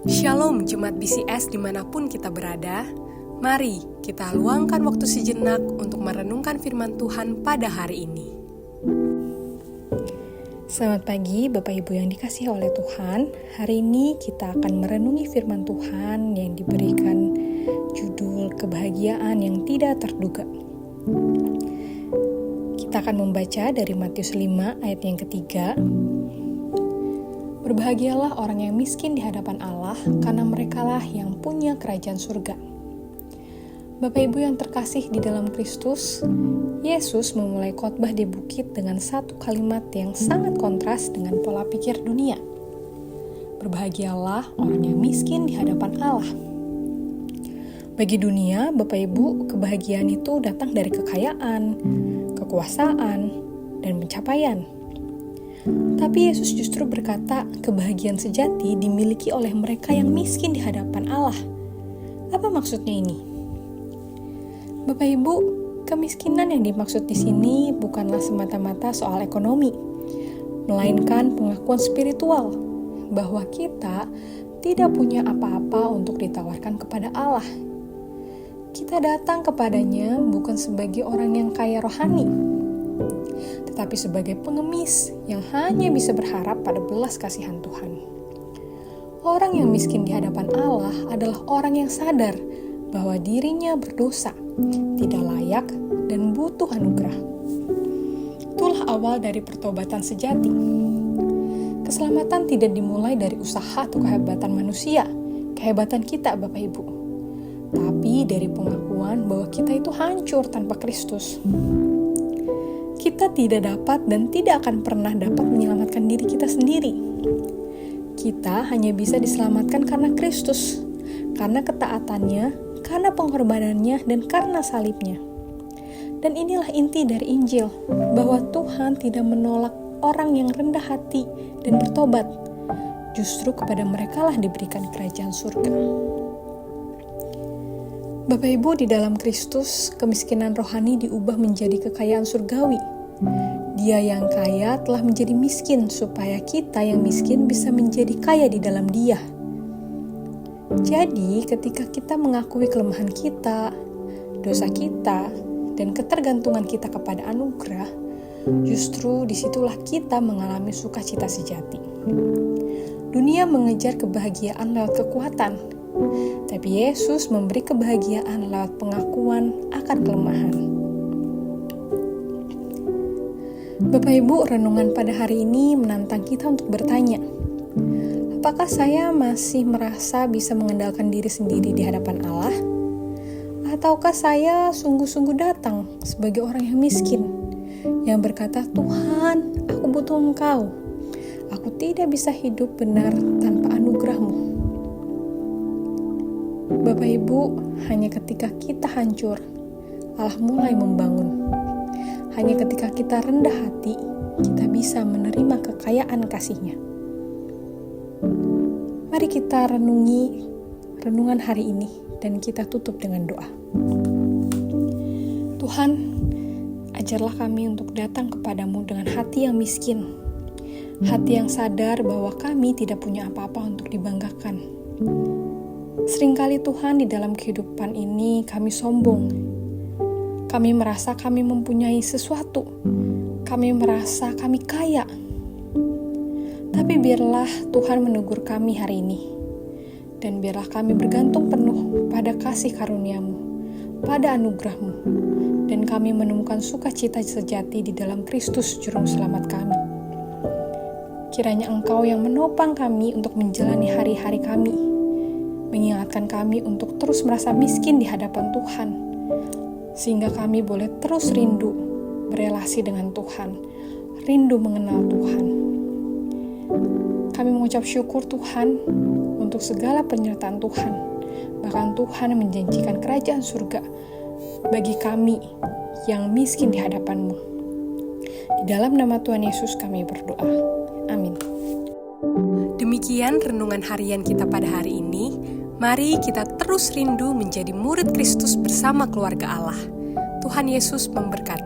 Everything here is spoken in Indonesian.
Shalom Jemaat BCS dimanapun kita berada. Mari kita luangkan waktu sejenak untuk merenungkan firman Tuhan pada hari ini. Selamat pagi Bapak Ibu yang dikasihi oleh Tuhan. Hari ini kita akan merenungi firman Tuhan yang diberikan judul kebahagiaan yang tidak terduga. Kita akan membaca dari Matius 5 ayat yang ketiga. Berbahagialah orang yang miskin di hadapan Allah, karena merekalah yang punya kerajaan surga. Bapak Ibu yang terkasih di dalam Kristus, Yesus memulai khotbah di bukit dengan satu kalimat yang sangat kontras dengan pola pikir dunia. Berbahagialah orang yang miskin di hadapan Allah. Bagi dunia, Bapak Ibu, kebahagiaan itu datang dari kekayaan, kekuasaan, dan pencapaian. Tapi Yesus justru berkata, kebahagiaan sejati dimiliki oleh mereka yang miskin di hadapan Allah. Apa maksudnya ini? Bapak Ibu, kemiskinan yang dimaksud di sini bukanlah semata-mata soal ekonomi, melainkan pengakuan spiritual bahwa kita tidak punya apa-apa untuk ditawarkan kepada Allah. Kita datang kepadanya bukan sebagai orang yang kaya rohani, tetapi sebagai pengemis yang hanya bisa berharap pada belas kasihan Tuhan. Orang yang miskin di hadapan Allah adalah orang yang sadar bahwa dirinya berdosa, tidak layak, dan butuh anugerah. Itulah awal dari pertobatan sejati. Keselamatan tidak dimulai dari usaha atau kehebatan manusia, kehebatan kita Bapak Ibu, tapi dari pengakuan bahwa kita itu hancur tanpa Kristus. Kita tidak dapat dan tidak akan pernah dapat menyelamatkan diri kita sendiri. Kita hanya bisa diselamatkan karena Kristus, karena ketaatannya, karena pengorbanannya, dan karena salibnya. Dan inilah inti dari Injil, bahwa Tuhan tidak menolak orang yang rendah hati dan bertobat. Justru kepada mereka lah diberikan kerajaan surga. Bapak Ibu, di dalam Kristus, kemiskinan rohani diubah menjadi kekayaan surgawi. Dia yang kaya telah menjadi miskin, supaya kita yang miskin bisa menjadi kaya di dalam Dia. Jadi, ketika kita mengakui kelemahan kita, dosa kita, dan ketergantungan kita kepada anugerah, justru disitulah kita mengalami sukacita sejati. Dunia mengejar kebahagiaan lewat kekuatan, tapi Yesus memberi kebahagiaan lewat pengakuan akan kelemahan. Bapak Ibu, renungan pada hari ini menantang kita untuk bertanya, apakah saya masih merasa bisa mengendalikan diri sendiri di hadapan Allah? Ataukah saya sungguh-sungguh datang sebagai orang yang miskin, yang berkata, Tuhan, aku butuh Engkau. Aku tidak bisa hidup benar tanpa anugerah-Mu. Bapak Ibu, hanya ketika kita hancur, Allah mulai membangun. Hanya ketika kita rendah hati, kita bisa menerima kekayaan kasih-Nya. Mari kita renungi renungan hari ini dan kita tutup dengan doa. Tuhan, ajarlah kami untuk datang kepadamu dengan hati yang miskin, hati yang sadar bahwa kami tidak punya apa-apa untuk dibanggakan. Seringkali Tuhan, di dalam kehidupan ini kami sombong. Kami merasa kami mempunyai sesuatu. Kami merasa kami kaya. Tapi biarlah Tuhan menegur kami hari ini. Dan biarlah kami bergantung penuh pada kasih karunia-Mu, pada anugerah-Mu. Dan kami menemukan sukacita sejati di dalam Kristus Juru Selamat kami. Kiranya Engkau yang menopang kami untuk menjalani hari-hari kami, mengingatkan kami untuk terus merasa miskin di hadapan Tuhan, sehingga kami boleh terus rindu berelasi dengan Tuhan, rindu mengenal Tuhan. Kami mengucap syukur Tuhan untuk segala penyertaan Tuhan. Bahkan Tuhan menjanjikan kerajaan surga bagi kami yang miskin di hadapan-Mu. Di dalam nama Tuhan Yesus kami berdoa. Amin. Demikian renungan harian kita pada hari ini. Mari kita terus rindu menjadi murid Kristus bersama keluarga Allah. Tuhan Yesus memberkati.